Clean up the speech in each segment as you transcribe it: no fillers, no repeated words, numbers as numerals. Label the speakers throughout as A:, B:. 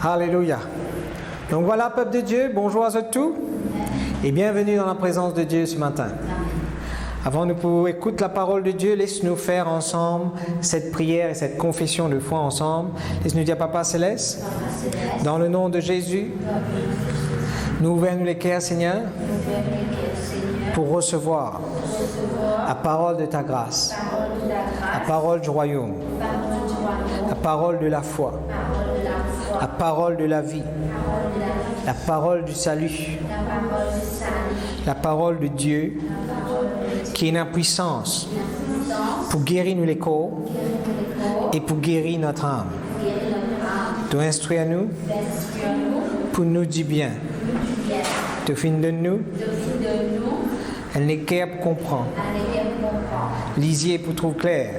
A: Alléluia. Donc voilà, peuple de Dieu, bonjour à tous et bienvenue dans la présence de Dieu ce matin. Avant de pouvoir écouter la parole de Dieu, laisse-nous faire ensemble cette prière et cette confession de foi ensemble. Laisse-nous dire, Papa Céleste, dans le nom de Jésus, nous ouvrons les cœurs, Seigneur, pour recevoir la parole de ta grâce, la parole du royaume, la parole de la foi, la parole de la vie, la parole du salut, la parole de Dieu qui est une puissance pour guérir nous les corps et pour guérir notre âme. De instruire nous pour nous dire bien. De fin de nous, elle n'est qu'à pour comprendre. Lisier pour trouver clair.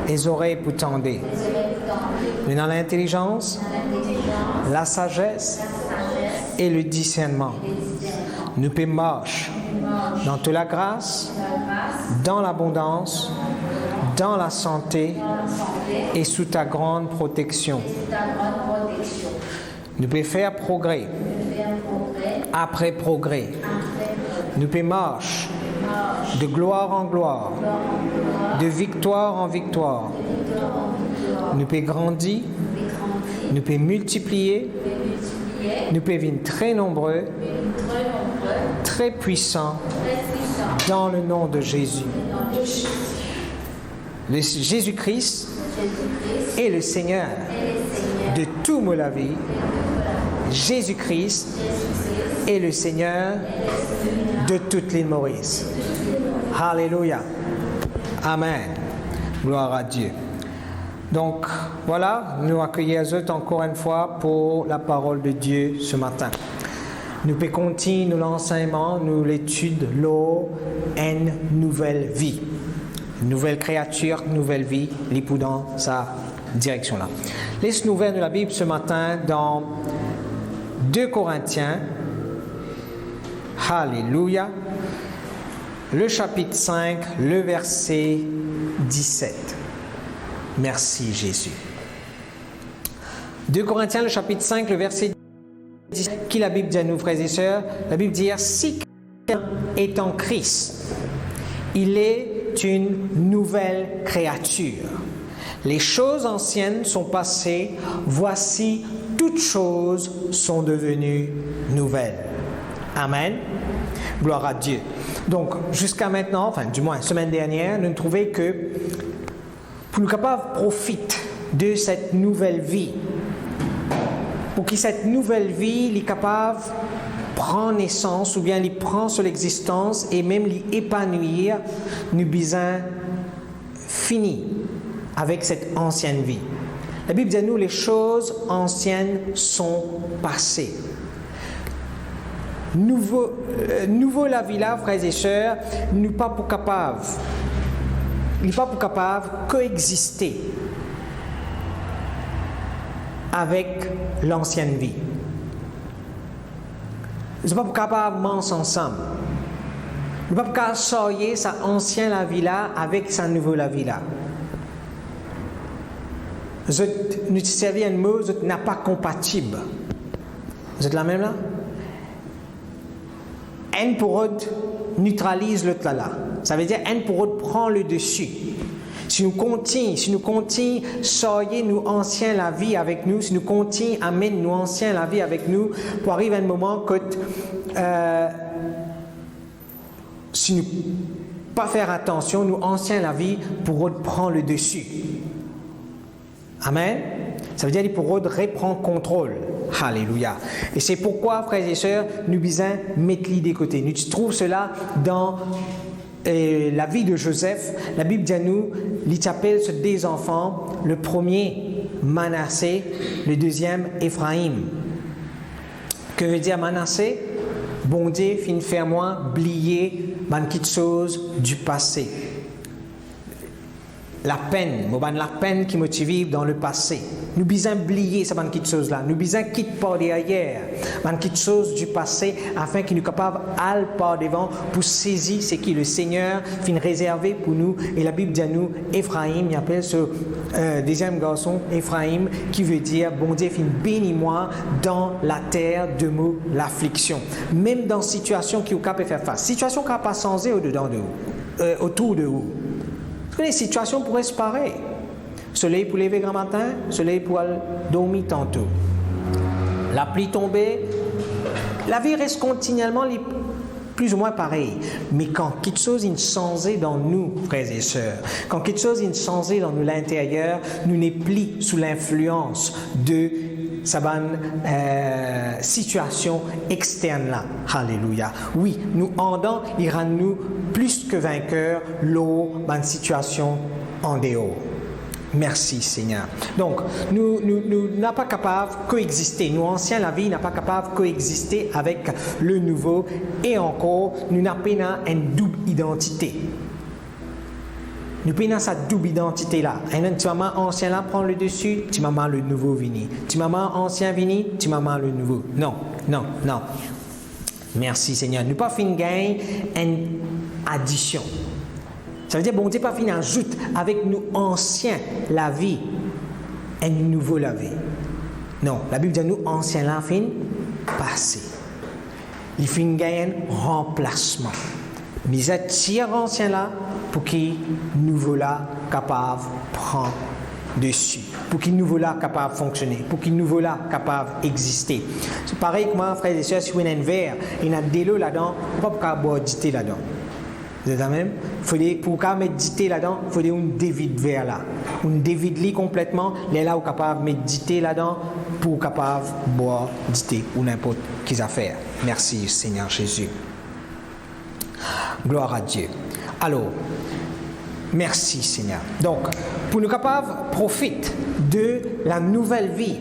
A: Les oreilles pour tendre. Mais dans l'intelligence, la sagesse et le discernement. Nous pouvons marcher dans toute la grâce, dans l'abondance, dans la santé et sous ta grande protection. Nous pouvons faire progrès après progrès. Nous pouvons marcher de gloire en gloire, de victoire en victoire. Nous pouvons grandir, nous pouvons multiplier, nous pouvons devenir très nombreux, très puissants dans le nom de Jésus. Jésus-Christ est le Seigneur de tout ma vie. Jésus-Christ est le Seigneur de toute l'île Maurice. Alléluia. Amen. Gloire à Dieu. Donc, voilà, nous accueillons encore une fois pour la parole de Dieu ce matin. Nous pouvons continuer l'enseignement, nous l'étude, l'eau, une nouvelle vie. Une nouvelle créature, nouvelle vie, l'époux dans sa direction-là. Laisse-nous ouvrir de la Bible ce matin dans 2 Corinthiens. Alléluia. Le chapitre 5, le verset 17. Merci Jésus. 2 Corinthiens, le chapitre 5, le verset 17. Qui la Bible dit à nous, frères et sœurs? La Bible dit, si quelqu'un est en Christ, il est une nouvelle créature. Les choses anciennes sont passées, voici, toutes choses sont devenues nouvelles. Amen. Gloire à Dieu. Donc, jusqu'à maintenant, enfin, du moins, semaine dernière, nous trouvons que pour nous capables de profiter de cette nouvelle vie, pour que cette nouvelle vie est capable de prendre naissance ou bien lui prendre sur l'existence et même lui épanouir, nous besoin fini avec cette ancienne vie. La Bible dit à nous, les choses anciennes sont passées. Nouveau la vie là, frères et sœurs, nous pas pour capable de coexister avec l'ancienne vie. Nous ne sommes pas capables de manger ensemble. Nous ne sommes pas capables de sortir sa ancienne la vie là avec sa nouvelle la vie là. Nous servons un mot, vous n'êtes pas compatible. Vous êtes la même là? Un pour l'autre neutralise l'autre là. Ça veut dire un pour l'autre prend le dessus. Si nous continuons, soyez nous anciens la vie avec nous, si nous continuons, amène nous anciens la vie avec nous, pour arriver à un moment que si nous pas faire attention, nous anciens la vie pour reprendre le dessus. Amen. Ça veut dire pour reprendre contrôle. Alléluia. Et c'est pourquoi, frères et sœurs, nous devons mettre l'idée de côté. Nous trouvons cela dans la vie de Joseph. La Bible dit à nous, il appelle ces 2 enfants, le premier Manassé, le deuxième Éphraïm. Que veut dire Manassé? Bon Dieu, fin faire moi, oublier quelque chose du passé. La peine qui me vivre dans le passé. Nous besoin oublier ces petites choses-là. Nous besoin quitter par derrière. Les petites choses du passé afin qu'ils nous capables d'aller par devant pour saisir ce qui le Seigneur fin réservé pour nous. Et la Bible dit à nous, Ephraim, il appelle ce deuxième garçon, Ephraim, qui veut dire, bon Dieu, fin bénis-moi dans la terre de l'affliction. Même dans situation qui est capable de faire face. Situation qui n'a pas changé au-dedans de vous, autour de vous. Parce que les situations pourraient se pareil. Soleil pour lever grand matin, soleil pour dormir tantôt. La pluie tombée, la vie reste continuellement plus ou moins pareille. Mais quand quelque chose est changé dans nous, frères et sœurs, quand quelque chose est changé dans nous l'intérieur, nous n'est plus sous l'influence de sa situation externe là. Alléluia. Oui, nous rendons, il rend nous plus que vainqueurs, l'eau, dans une situation en dehors. Merci Seigneur. Donc, nous n'sommes pas capables de coexister. Nous, anciens, la vie, n'est pas capable de coexister avec le nouveau. Et encore, nous n'avons pas une double identité. Nous avons cette double identité-là. Tu maman ancien là prend le dessus, tu maman le nouveau vini. Tu maman ancien vini, tu maman le nouveau. Non, non, non. Merci Seigneur. Nous pas fin gain une addition. Ça veut dire, bon Dieu, pas fin ajoute avec nous anciens la vie et nouveau la vie. Non, la Bible dit nous anciens la fin passé. Il fin gain remplacement. Mais ça tire ancien là pour qu'il nouveau là capable de prendre dessus, pour qu'il nouveau là capable de fonctionner, pour qu'il nouveau là capable d'exister. C'est pareil que moi, frères et sœurs, si vous avez un verre, il y a de l'eau là-dedans, on ne peut pas boire d'ité là-dedans. Vous êtes la même? Pour méditer là-dedans, il faut une dévide vers là. On dévide lit complètement, les là où capable de méditer là-dedans, pour capable de boire d'ité ou n'importe quelle affaire. Merci Seigneur Jésus. Gloire à Dieu. Alors, merci Seigneur. Donc, pour nous capables de profiter de la nouvelle vie,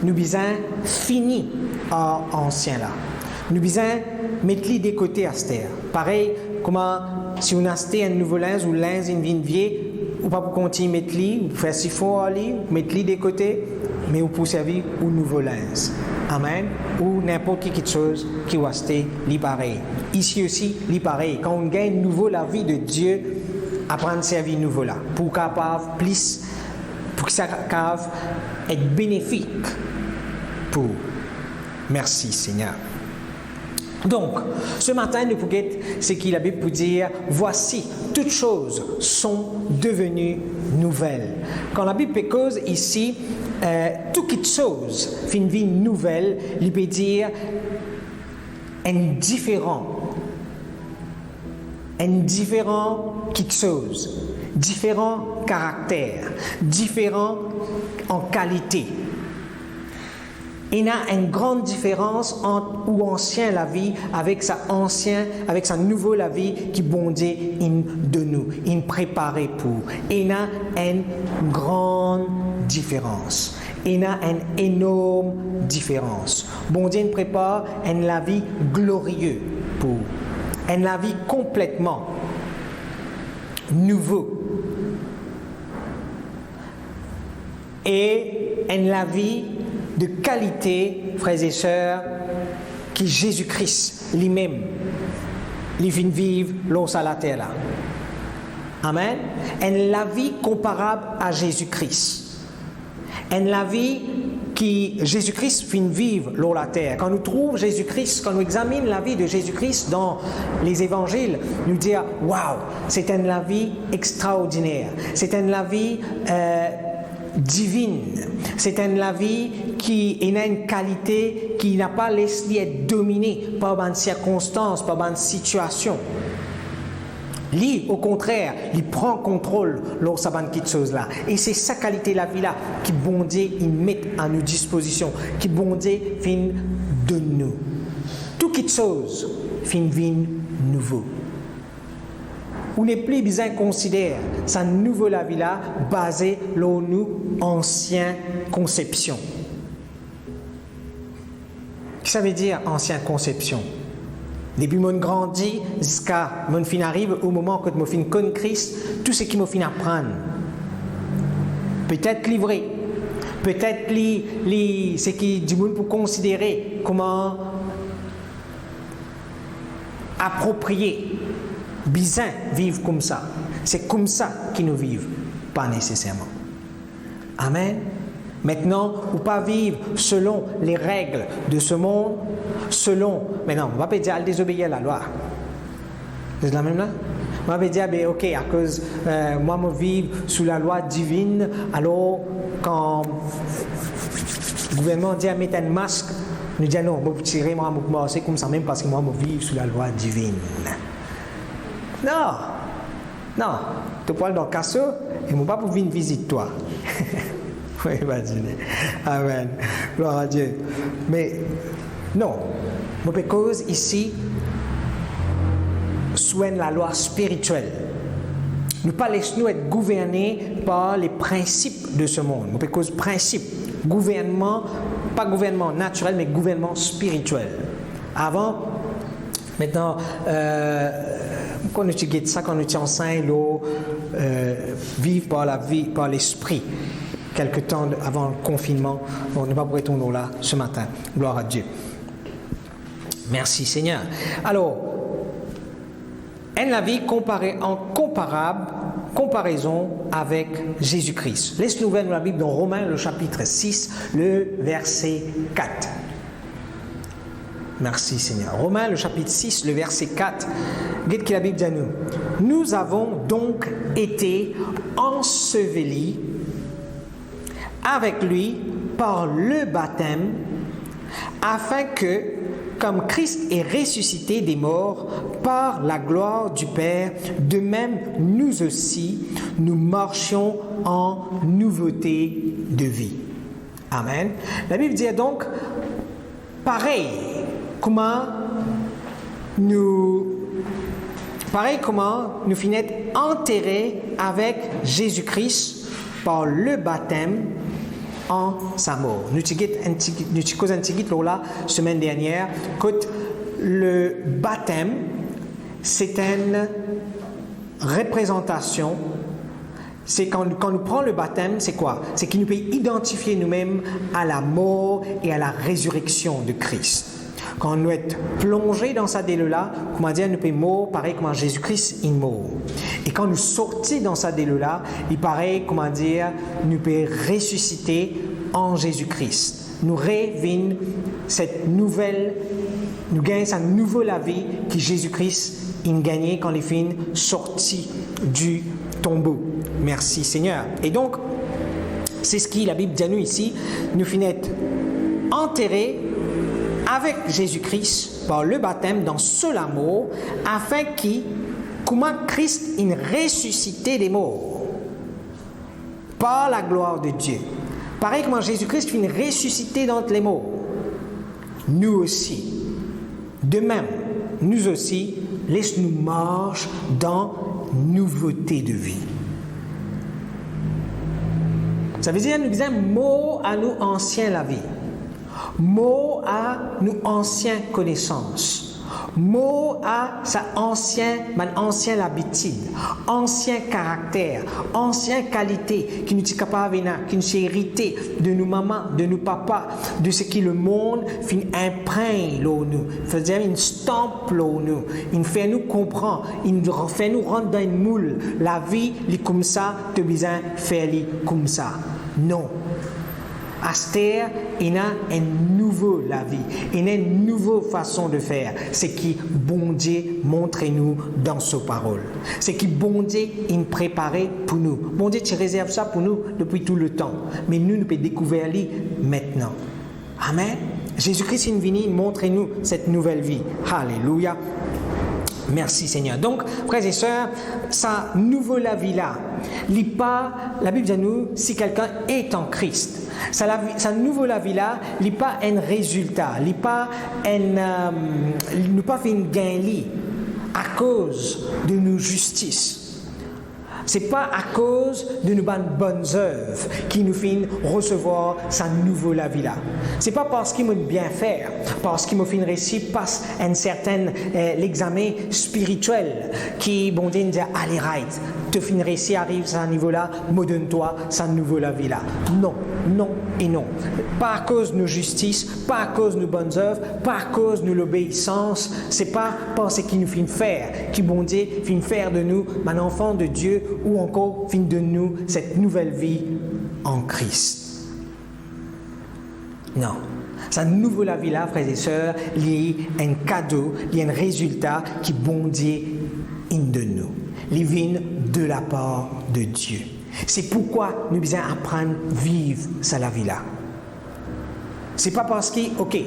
A: nous besoin finir en ancien là. Nous besoin mettre les des côtés à cette terre. Pareil, comment si on a acheté un nouveau linge ou linge une vie vieille, ou pas pour continuer mettre les, ou faire si fort ali, mettre les des côtés, mais ou pour servir au nouveau linge. Amen. Ou n'importe quelque chose qui va acheter les pareil. Ici aussi, les pareil. Quand on gagne nouveau la vie de Dieu, apprendre à servir nouveau là, pour capable plus, pour que ça capable être bénéfique pour. Merci Seigneur. Donc, ce matin, nous pouvons ce que la Bible peut dire, voici, toutes choses sont devenues nouvelles. Quand la Bible peut cause ici, toute chose fait une vie nouvelle, il peut dire indifférent quelque chose, différent caractère, différent en qualité. Il y a une grande différence entre où ancien la vie avec sa nouvelle la vie qui bondait de nous, in préparé pour. Il y a une grande différence. Il y a une énorme différence. Bon Dieu prépare une la vie glorieuse pour. Une la vie complètement nouveau. Et une la vie de qualité, frères et sœurs, qui Jésus-Christ lui-même, il vient vivre l'eau à la terre là. Amen. Et la vie comparable à Jésus-Christ. Et la vie qui Jésus-Christ vient vivre l'eau à la terre. Quand nous trouvons Jésus-Christ, quand nous examinons la vie de Jésus-Christ dans les évangiles, nous disons waouh, c'est une la vie extraordinaire. C'est une la vie divine. C'est la vie qui a une qualité qui n'a pas laissé être dominée par une circonstance, par une situation. Lui, au contraire, il prend contrôle lorsqu'il y a cette chose-là. Et c'est sa qualité la vie-là qui bon Dieu il met à nos dispositions, qui bon Dieu vient de nous. Toute chose vient nouveau. On n'est plus besoin de considérer sa nouvelle vie-là basée sur nos anciennes conceptions. Qu'est-ce que ça veut dire, ancienne conception? Depuis mon grandit jusqu'à mon fin arrive au moment que mon fin connaît Christ, tout ce qui me fin apprendre. Peut-être livré, Peut-être c'est qui du monde pour considérer comment approprier, bien vivre comme ça. C'est comme ça qu'ils nous vivent, pas nécessairement. Amen. Maintenant, ou pas vivre selon les règles de ce monde, mais non, on va pas dire à désobéir à la loi. C'est la même là? On va pas dire, ben, ok, à cause, moi, je vis sous la loi divine, alors quand le gouvernement dit à mettre un masque, nous disons non, je vais tirer, moi, c'est comme ça même parce que moi, je vis sous la loi divine. Non, tu peux aller dans le casseau et je ne vais pas venir visiter toi. Oui, imaginez. Amen. Gloire à Dieu. Mais non, parce cause ici, soigne la loi spirituelle. Nous ne laissons être gouvernés par les principes de ce monde. Parce cause principe, gouvernement, pas gouvernement naturel, mais gouvernement spirituel. Maintenant, quand nous étudions ça, quand nous enseignons vivre par la vie, par l'esprit. Quelque temps avant le confinement, on ne va pas retourner là ce matin. Gloire à Dieu. Merci Seigneur. Alors, la vie en comparaison avec Jésus-Christ. Laisse-nous ouvrir la Bible dans Romains, le chapitre 6, le verset 4. Merci Seigneur. Romains, le chapitre 6, le verset 4. Regardez que la Bible dit à nous. Nous avons donc été ensevelis avec lui par le baptême, afin que, comme Christ est ressuscité des morts par la gloire du Père, de même nous aussi, nous marchions en nouveauté de vie. Amen. La Bible dit donc, pareil comment nous finissons enterrés avec Jésus-Christ par le baptême en sa mort. Nous avons un petit là semaine dernière que le baptême c'est une représentation. C'est quand nous prenons le baptême, c'est quoi? C'est qu'il nous peut identifier nous-mêmes à la mort et à la résurrection de Christ. Quand nous sommes plongés dans sa délai-là, comment dire, nous sommes morts, pareil comme Jésus-Christ est mort. Et quand nous sortons dans sa délai-là, il paraît, comment dire, nous pouvons ressusciter en Jésus-Christ. Nous revenons cette nouvelle, nous gagnons sa nouvelle vie que Jésus-Christ a gagné quand il est sorti du tombeau. Merci Seigneur. Et donc, c'est ce que la Bible dit à nous ici. Nous finissons enterrés avec Jésus-Christ par le baptême dans seul amour, afin comment Christ est ressuscité des morts par la gloire de Dieu. Pareil comment Jésus-Christ est ressuscité d'entre les morts. Nous aussi. De même, nous aussi, laisse-nous marcher dans nouveauté de vie. Ça veut dire, nous disons, mot à nous anciens la vie. Mot à nous anciennes connaissances. Mot à sa ancienne habitude, ancien caractère, ancienne qualité qui nous est capable, qui nous est hérité de nos mamans, de nos papas, de ce que le monde fait imprègne nous, faisait une stampe nous, il fait nous comprendre, il fait nous rentrer dans une moule. La vie, est comme ça, tu as besoin de faire comme ça. Non. Aster, il y a une nouvelle la vie, il y a une nouvelle façon de faire. C'est qui bon Dieu montre-nous dans sa parole. C'est qui bon Dieu il préparé pour nous. Bon Dieu tu réserves ça pour nous depuis tout le temps. Mais nous pouvons découvrir lui maintenant. Amen. Jésus-Christ est venu montrer-nous cette nouvelle vie. Alléluia. Merci Seigneur. Donc, frères et sœurs, sa nouvelle vie-là, la Bible dit à nous, si quelqu'un est en Christ, sa nouvelle vie-là, il n'est pas un résultat, il n'est pas fait une gain à cause de nos justices. Ce n'est pas à cause de nos bonnes œuvres qu'il nous fait recevoir sa nouvelle vie-là. Ce n'est pas parce qu'il m'a bien faire, parce qu'il m'a fait réussir passe un certain l'examen spirituel qui, bon Dieu, dit allez, right. te fin récit arrive à ce niveau-là, me donne-toi sa nouvelle vie là. Non, non et non. Pas à cause de nos justices, pas à cause de nos bonnes œuvres, pas à cause de l'obéissance. C'est pas parce qu'il nous fin faire, qui bon Dieu fin faire de nous un enfant de Dieu ou encore fin de nous cette nouvelle vie en Christ. Non. Sa nouvelle vie là, frères et sœurs, il y a un cadeau, il y a un résultat qui bon Dieu de nous. Il vient de la part de Dieu. C'est pourquoi nous devons apprendre à vivre cette vie-là. C'est pas parce que, ok,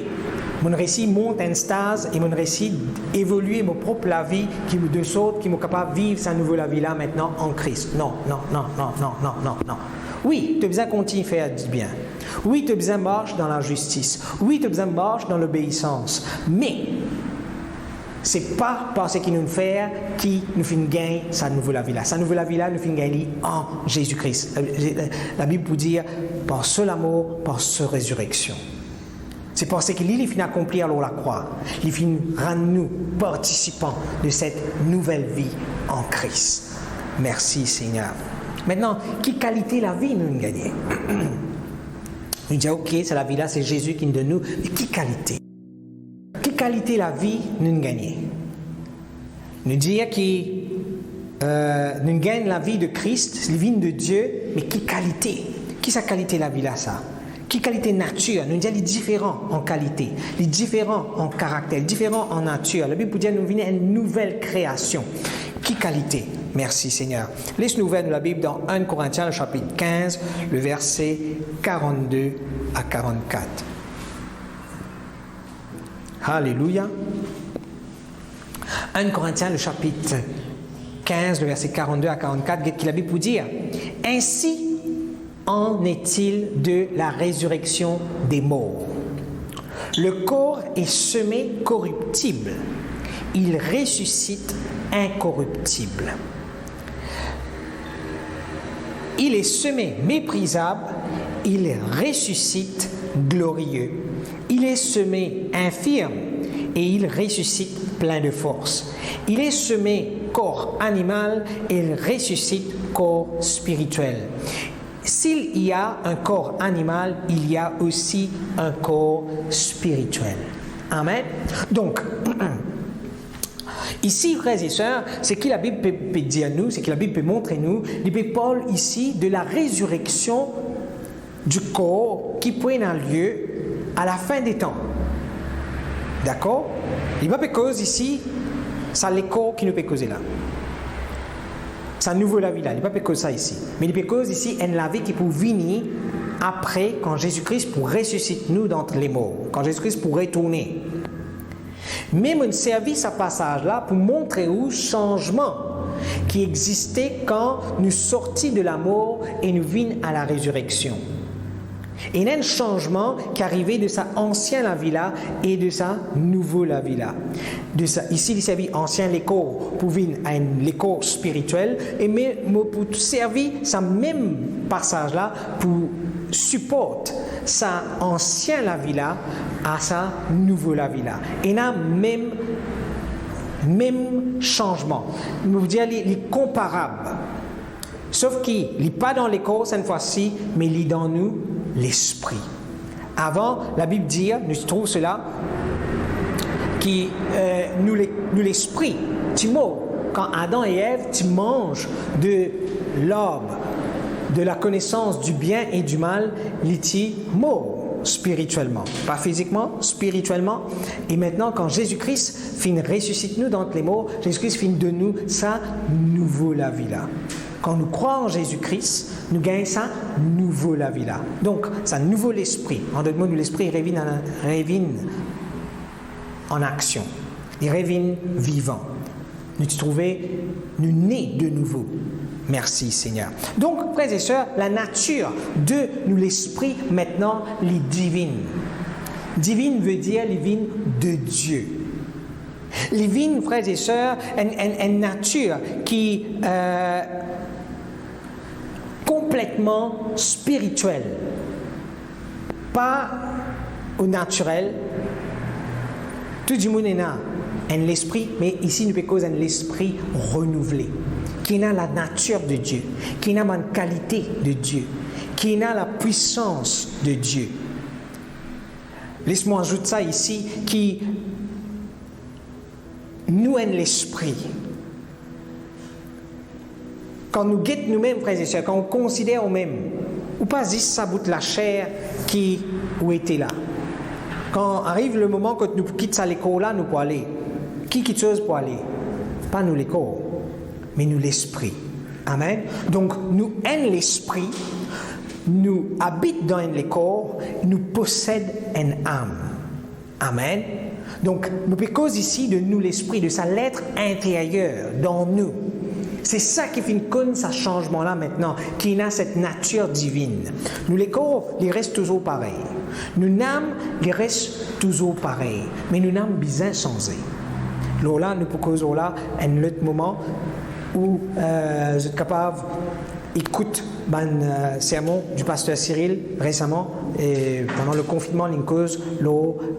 A: mon récit monte en stase et mon récit évolue mon propre vie de sorte qu'il est capable de vivre sa nouvelle vie-là maintenant en Christ. Non, non, non, non, non, non, non, non. Oui, tu as besoin de continuer à faire du bien. Oui, tu as besoin de marcher dans la justice. Oui, tu as besoin de marcher dans l'obéissance. Mais, ce n'est pas parce qu'il nous fait qui nous fait gagner sa nouvelle vie-là. Sa nouvelle vie-là, nous fait gagner en Jésus-Christ. La Bible peut dire par seul amour, par seule résurrection. C'est parce qu'il finit accomplir alors la croix. Il finit rendre nous participants de cette nouvelle vie en Christ. Merci Seigneur. Maintenant, quelle qualité la vie nous gagne? Nous disons, ok, c'est la vie là, c'est Jésus qui nous donne nous. Mais quelle qualité? Quelle qualité la vie nous gagne? Nous dire que nous gagne la vie de Christ, la vie de Dieu, mais quelle qualité? Qui sa qualité la vie là ça? Quelle qualité nature? Nous disons les différents en qualité, les différents en caractère, les différents en nature. La Bible peut dire nous vient une nouvelle création. Quelle qualité? Merci Seigneur. Laisse-nous ouvrir la Bible dans 1 Corinthiens, le chapitre 15, le verset 42 à 44. Alléluia. 1 Corinthiens, le chapitre 15, le verset 42 à 44, qui la Bible peut dire « Ainsi en est-il de la résurrection des morts. Le corps est semé corruptible, il ressuscite incorruptible. Il est semé méprisable, il ressuscite glorieux. Il est semé infirme et il ressuscite plein de force. Il est semé corps animal et il ressuscite corps spirituel. S'il y a un corps animal, il y a aussi un corps spirituel. Amen. Donc, ici, frères et sœurs, ce que la Bible peut dire à nous, ce que la Bible peut montrer à nous, il peut parler ici de la résurrection du corps qui prend lieu à la fin des temps. D'accord? Il ne peut pas causer ici, c'est le corps qui nous peut causer là. C'est un nouveau la vie là, il ne peut pas causer ça ici. Mais il peut causer ici une la vie qui peut venir après, quand Jésus-Christ pour ressusciter nous d'entre les morts, quand Jésus-Christ pour retourner. Mais mon service à passage là pour montrer où changement qui existait quand nous sortis de la mort et nous vîmes à la résurrection. Et il y a un changement qui arrivait de sa ancienne la vie là et de sa nouvelle la vie là. Ici, il servit ancien l'écho pour venir à l'écho spirituel et mais pour servir ce même passage là pour supporter sa ancienne la vie là à sa nouvelle la vie là. Et il y a même changement. Je veux dire, il est comparable. Sauf qu'il n'est pas dans les corps cette fois-ci, mais il est dans nous, l'esprit. Avant, la Bible dit, nous trouvons cela, qui nous l'esprit, tu mords. Quand Adam et Ève, tu manges de l'arbre, de la connaissance du bien et du mal, tu mords spirituellement. Pas physiquement, spirituellement. Et maintenant, quand Jésus-Christ finit ressuscite nous d'entre les morts, Jésus-Christ finit de nous sa nouvelle vie là. Quand nous croyons en Jésus-Christ, nous gagnons ça nouveau la vie là. Donc, ça nouveau l'esprit. En d'autres mots, l'esprit revient en action. Il revient vivant. Nous trouvons, nous nés de nouveau. Merci Seigneur. Donc, frères et sœurs, la nature de nous l'esprit maintenant, les divines. Divine veut dire les vignes de Dieu. Les vignes, frères et sœurs, une nature qui complètement spirituelle, pas au naturel. Tout le monde est là, un l'esprit, mais ici nous peut causer un l'esprit renouvelé, qui a la nature de Dieu, qui a la qualité de Dieu, qui a la puissance de Dieu. Laisse-moi ajouter ça ici, qui nous aime l'esprit. Quand nous guettons nous-mêmes, frères et sœurs, quand on considère nous-mêmes, ou pas juste ça bout de la chair qui ou était là. Quand arrive le moment que nous quittons l'école là, nous pouvons aller. Qui quitte chose pour aller? Pas nous l'école, mais nous l'esprit. Amen. Donc nous aimons l'esprit, nous habitons dans le corps, nous possédons une âme. Amen. Donc nous cause ici de nous l'esprit, de sa lettre intérieure dans nous. C'est ça qui fait une ce changement-là maintenant, qui a cette nature divine. Nous, les corps, ils restent toujours pareils. Nous, âmes, ils restent toujours pareils. Mais nous, âmes, bien changés. Là, nous pouvons là un autre moment où vous êtes capable d'écouter un sermon du pasteur Cyril récemment, et pendant le confinement, il cause la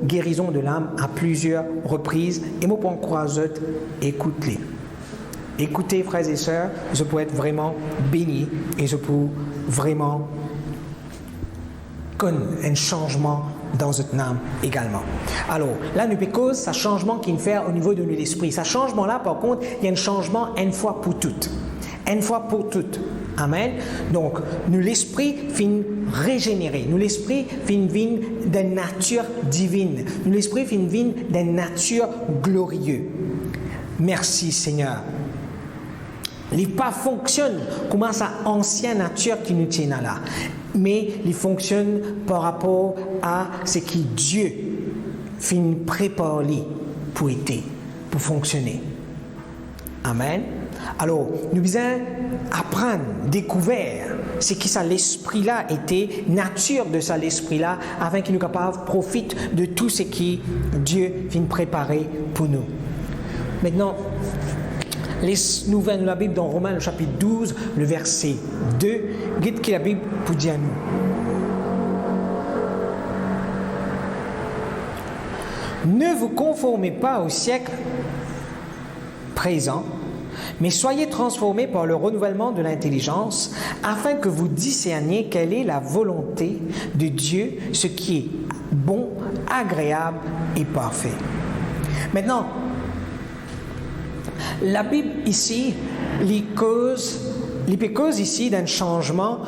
A: guérison de l'âme à plusieurs reprises. Et moi, pour encourager, écoutez-les. Écoutez, frères et sœurs, je peux être vraiment béni et je peux vraiment connaître un changement dans notre âme également. Alors, là, nous cause ce changement qu'il fait au niveau de l'esprit. Ce changement-là, par contre, il y a un changement une fois pour toutes. Une fois pour toutes. Amen. Donc, nous l'esprit finit régénéré. Nous l'esprit finit d'une nature divine. Nous l'esprit finit d'une nature glorieuse. Merci, Seigneur. Il pas fonctionne comme sa ancienne nature qui nous tient là, mais il fonctionne par rapport à ce que Dieu finit préparé pour être, pour fonctionner. Amen. Alors, nous devons apprendre, découvrir ce qui ça l'esprit-là était, nature de ça l'esprit-là, afin qu'il nous capable de profiter de tout ce que Dieu finit préparer pour nous. Maintenant, les nouvelles de la Bible dans Romains, le chapitre 12, le verset 2, guide qui la Bible pour dire à nous. Ne vous conformez pas au siècle présent, mais soyez transformés par le renouvellement de l'intelligence, afin que vous discerniez quelle est la volonté de Dieu, ce qui est bon, agréable et parfait. Maintenant, la Bible ici, les cause ici d'un changement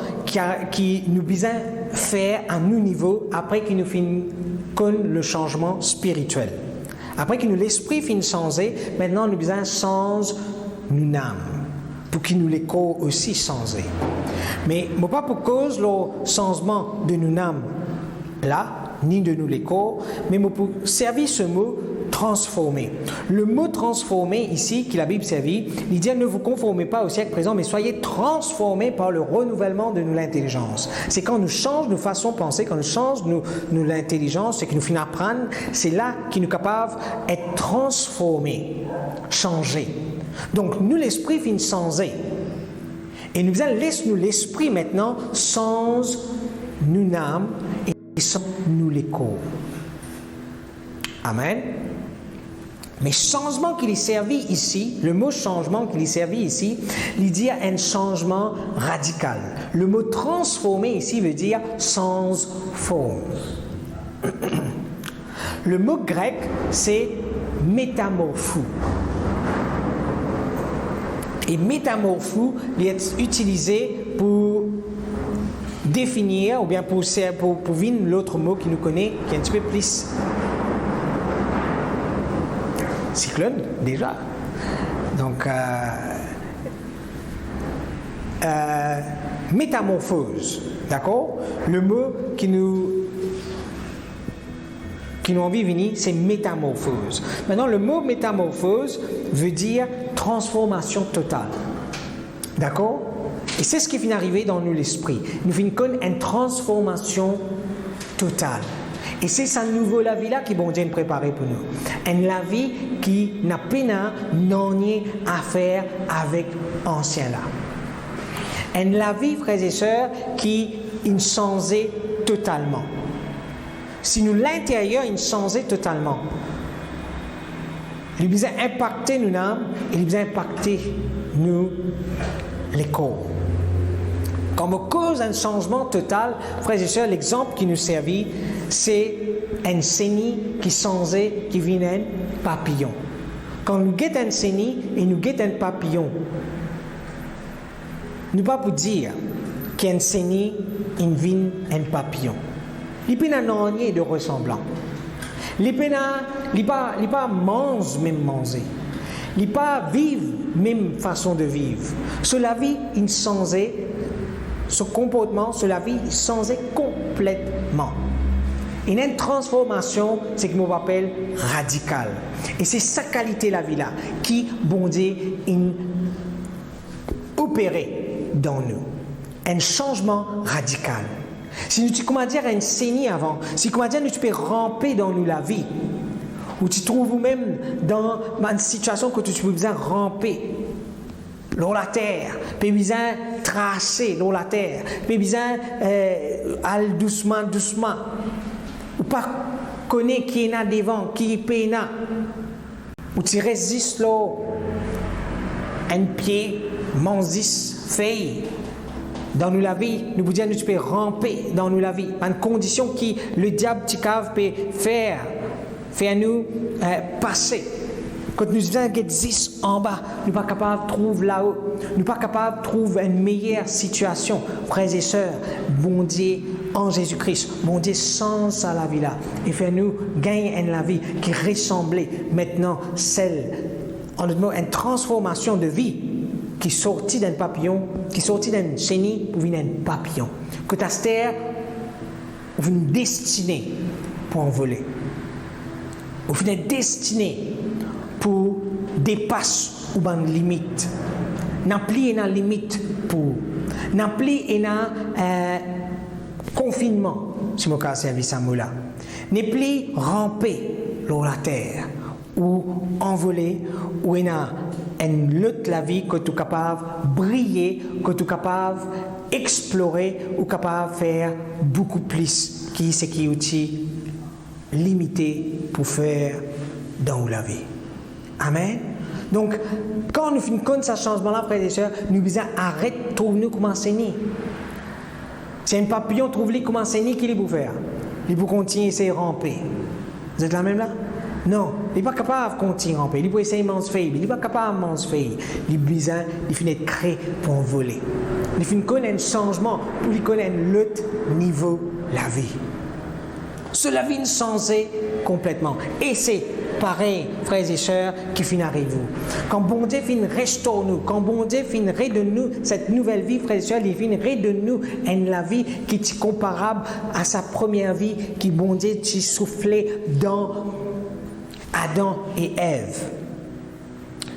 A: qui nous besoin faire à nos niveaux après qu'il nous finit le changement spirituel. Après que l'esprit finit changer, maintenant nous besoin changer nos âmes pour qu'il nous les corps aussi changer. Mais pas pour cause le changement de nos âmes là, ni de nous les corps, mais pour servir ce mot transformer. Le mot transformer ici, qui la Bible servit, il dit ne vous conformez pas au siècle présent, mais soyez transformés par le renouvellement de nous l'intelligence. C'est quand nous changeons nos façons de penser, quand nous changeons nous l'intelligence, c'est que nous finissons apprendre, c'est là qu'il nous est capable d'être transformés, changés. Donc nous l'esprit finit changer. Et nous laissons nous l'esprit maintenant change nous âme et change nous les corps. Amen. Mais changement qu'il est servi ici, le mot changement qu'il est servi ici, il dit un changement radical. Le mot transformer ici veut dire sans forme. Le mot grec, c'est métamorphou. Et métamorphou, il est utilisé pour définir, ou bien pour venir l'autre mot qui nous connaît, qui est un petit peu plus cyclone, déjà. Donc, métamorphose, d'accord? Le mot qui nous envie de venir, c'est métamorphose. Maintenant, le mot métamorphose veut dire transformation totale. D'accord? Et c'est ce qui vient d'arriver dans nous l'esprit. Nous venons une transformation totale. Et c'est sa nouvelle la vie là qui bon Dieu préparé pour nous. Une la vie qui n'a pas rien à faire avec ancien là. Une la vie, frères et sœurs, qui est changée totalement. Si nous l'intérieur est changé totalement, il a impacté nous âmes, il a impacté nous l'écho. Comme cause d'un changement total, frères et sœurs, l'exemple qui nous servit, c'est un chenille qui changeait, qui venait un papillon. Quand nous guettons un chenille et nous guettons un papillon, nous pas pour dire qu'un chenille invine un papillon. Il peut n'en rien de ressemblant. Il pas mange même manger. Il pas vivre même façon de vivre. Sur la vie, il changeait. Ce comportement, sur la vie, il changeait complètement. Il y a une transformation, c'est ce qu'on appelle radicale. Et c'est sa qualité la vie là qui, bon Dieu, opérait dans nous. Un changement radical. Si nous, comment dire, un chenille avant, si comment dire, nous tu peux ramper dans nous la vie, ou tu trouves vous-même dans une situation que tu peux besoin ramper, dans la terre, puis besoin tracer dans la terre, puis besoin aller doucement, ou pas connaître qui est là devant, qui est là, ou tu résistes là, un pied, manzis, feuille. Dans nous la vie, nous vous disons que tu peux ramper dans nous la vie. Une condition qui le diable peut faire nous passer. Quand nous disons qu'il existe en bas, nous ne sommes pas capables de trouver là-haut. Nous ne sommes pas capables de trouver une meilleure situation. Frères et sœurs, bon Dieu en Jésus-Christ, bon Dieu sans à la vie là. Et fait-nous gagner une la vie qui ressemblait maintenant celle, en d'autres mots, une transformation de vie qui sortit d'un papillon, qui sortit d'un chenille pour venir un papillon. Que ta terre, vous êtes destiné pour envoler. Vous êtes destiné pour dépasser une limite. N'appli une limite pour. N'appli une confinement, si mon cas service à moi là. N'appli ramper sur la terre ou envoler ou une lutte la vie que tu es capable de briller, que tu es capable d'explorer ou capable de faire beaucoup plus que ce qui est aussi limité pour faire dans la vie. Amen. Donc, quand nous finissons comme ce changement-là, frères et sœurs, nous devons arrêter de trouver comme enseigner. Si un papillon trouve comme enseigner, qu'il peut faire? Il peut continuer à essayer de ramper. Vous êtes là même là? Non, il n'est pas capable de continuer à ramper. Il peut essayer de manger, il n'est pas capable de manger. Il besoin, il finit de créer pour voler. Il finit de connaître un changement pour lui connaître un autre niveau de la vie. Cela vient changer complètement. Et c'est pareil, frères et sœurs, qui finit arriver. Quand bon Dieu finit restaure nous, quand bon Dieu finit de nous cette nouvelle vie, frères et sœurs, il finit de nous une vie qui est comparable à sa première vie, qui bon Dieu qui soufflait dans Adam et Ève.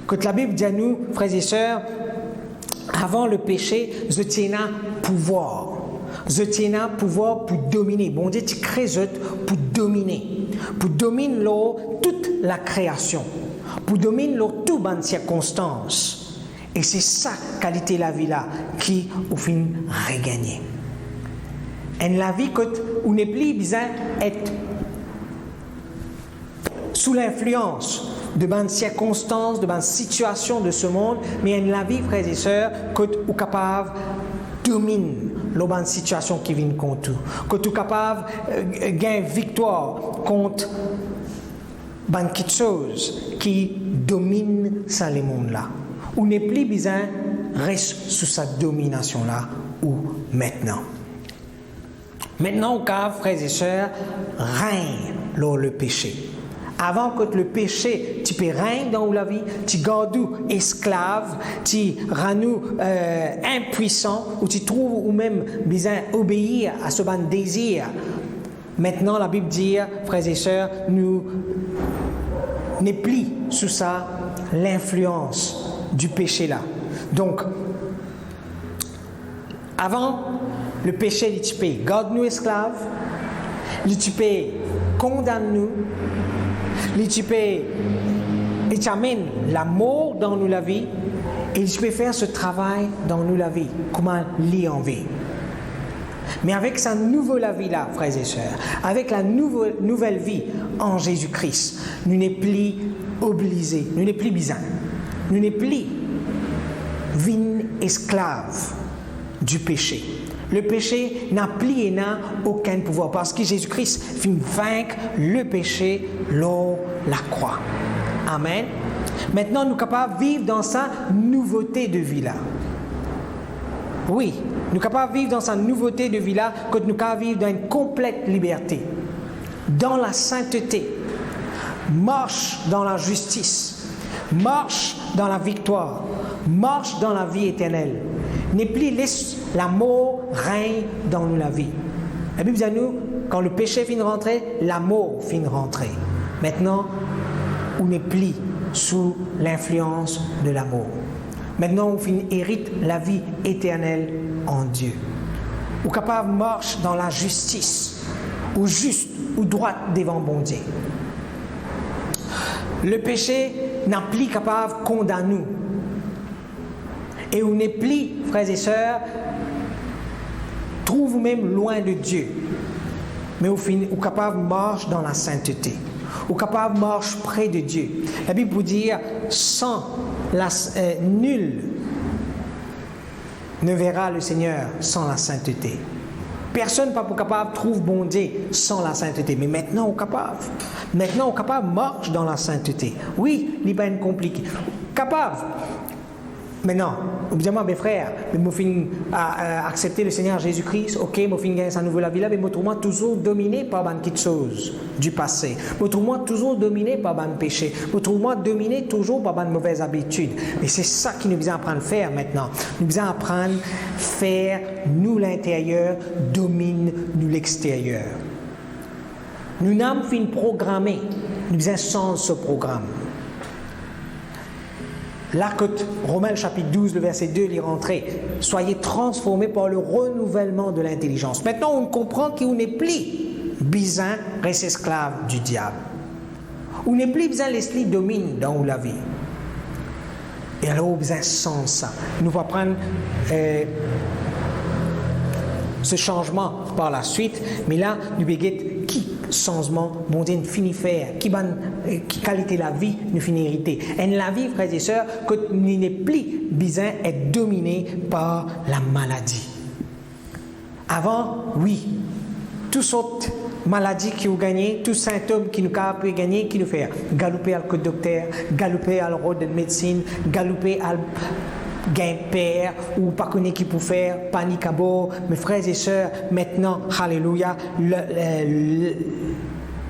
A: Quand la Bible dit à nous, frères et sœurs, avant le péché, je tiens à pouvoir. Je tiens à pouvoir pour dominer. Bon Dieu, tu crées pour dominer. Pour dominer toute la création. Pour dominer toutes les circonstances. Et c'est ça, qualité de la vie là, qui, au fin, regagné. Et la vie, où n'est plus besoin d'être sous l'influence de bonnes circonstances, de bonnes situations de ce monde, mais la vie, frères et sœurs, où capable domine les bonnes situations qui viennent contre nous, que tu es capable de gagner victoire contre bonnes choses qui dominent ça le monde là. Où n'est plus besoin reste sous sa domination là ou maintenant. Maintenant, au cas, frères et sœurs, règne le péché. Avant que le péché, tu peux régner dans la vie, tu gardes esclave, tu rends impuissant, ou tu trouves ou même besoin obéir à ce bon désir. Maintenant, la Bible dit, frères et sœurs, nous n'est plus sous ça l'influence du péché là. Donc, avant, le péché, tu peux garder nous esclaves, tu peux condamner nous, il t'amène la mort dans nous la vie et il peut faire ce travail dans nous la vie, comment l'y en vie. Mais avec sa nouvelle vie là, frères et sœurs, avec la nouvelle vie en Jésus-Christ, nous n'est plus obligés, nous n'est plus besoin, nous n'est plus vin esclave du péché. Le péché n'a plus et n'a aucun pouvoir parce que Jésus-Christ vient vaincre le péché lors la croix. Amen. Maintenant, nous sommes capables de vivre dans sa nouveauté de vie là. Oui, nous sommes capables de vivre dans sa nouveauté de vie là, que nous sommes capables de vivre dans une complète liberté, dans la sainteté, marche dans la justice, marche dans la victoire, marche dans la vie éternelle. N'est plus laisse la mort règne dans nous la vie. La Bible dit à nous, quand le péché finit de rentrer, la mort finit de rentrer. Maintenant, on n'est plus sous l'influence de la mort. Maintenant, on hérite la vie éternelle en Dieu. On est capable de marcher dans la justice, ou juste, ou droite devant bon Dieu. Le péché n'a plus capable de condamner nous. Et on n'est plus, frères et sœurs, trouve vous-même loin de Dieu. Mais on est capable de marcher dans la sainteté. On est capable de marcher près de Dieu. La Bible vous dit, nul ne verra le Seigneur sans la sainteté. Personne n'est pas capable de trouver bon Dieu sans la sainteté. Mais maintenant, on est capable. Maintenant, on est capable de marcher dans la sainteté. Oui, il n'est pas compliqué. Capable. Maintenant, évidemment, mes frères, je finis à accepter le Seigneur Jésus-Christ, ok, je finis à sa nouvelle vie là, mais je trouve toujours dominé par une petite chose du passé. Je trouve toujours dominé par un péché. Je trouve dominé toujours par une mauvaise habitude. Mais c'est ça qui nous vient apprendre à faire maintenant. Nous vient apprendre à faire, nous l'intérieur, domine nous l'extérieur. Nous n'avons pas programmé, nous vient sans ce programme. Là, que Romains chapitre 12, le verset 2, il est rentré. Soyez transformés par le renouvellement de l'intelligence. Maintenant, on comprend qu'on n'est plus besoin reste esclave du diable. On n'est plus besoin l'esprit domine dans la vie. Et alors, on a besoin sans ça. Nous allons prendre ce changement par la suite, mais là, nous begit qui changement, bon Dieu, nous finit faire, qui qualité la vie, nous finit hériter. Et la vie, frères et sœurs, que nous n'est plus besoin d'être dominé par la maladie. Avant, oui, toutes sortes de maladies qui ont gagné, tous symptômes qui nous peuvent gagner, qui nous fait galoper à le docteur, galoper à l'ordre de médecine, galoper à gain père ou pas connaître qui peut faire, panique à bord. Mes frères et sœurs, maintenant, alléluia,